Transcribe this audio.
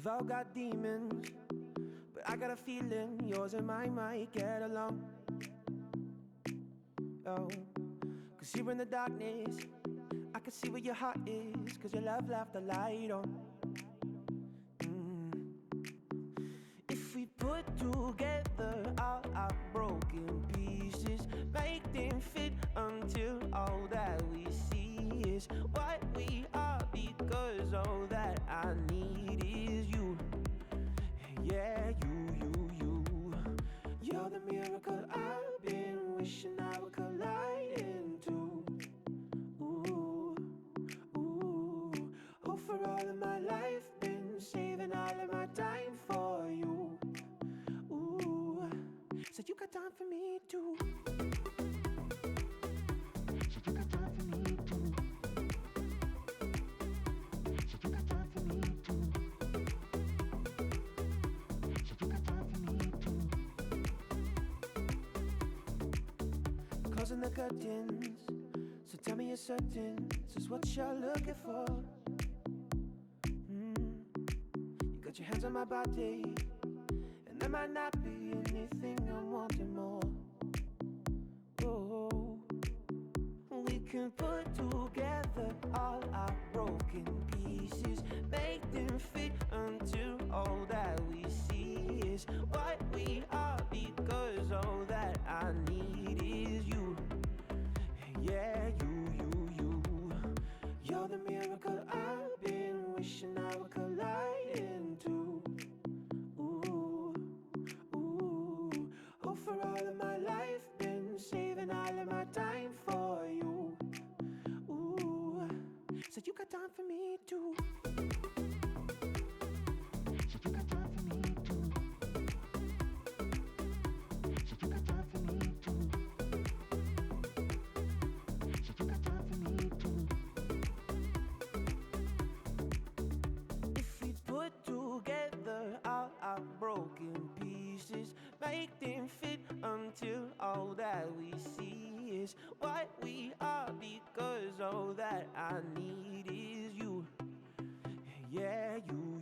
We've all got demons, but I got a feeling yours and mine might get along. Oh, cause here in the darkness, I can see where your heart is, cause your love left the light on. If we put together all our broken pieces, make them fit until all that we see is what we are, because all that I need is you. Yeah, you. You're the miracle I've been wishing I would collide into. Ooh. Oh, for all of my life, been saving all of my time for you. Ooh, said you got time for me too. Said you got time for me too. Said you got time for me too. Said you got time for me too. Closing the curtains, so tell me you're certain this is what you're looking for. You got your hands on my body, and there might not be anything I'm wanting more. Oh, we can put together all our broken pieces, make them fit until all that we see is what we are, because all that I need is you. Yeah, you. You're the miracle I've been wishing I would collide into. Ooh. Oh, for all of my life, been saving all of my time for you. Ooh, said you got time for me too. Said you got time for me too. Said you got time for me too. Said you got time for me too. If we put together all our broken pieces, make them fit until all that we see is what we are, because all that I need is you. Yeah, you.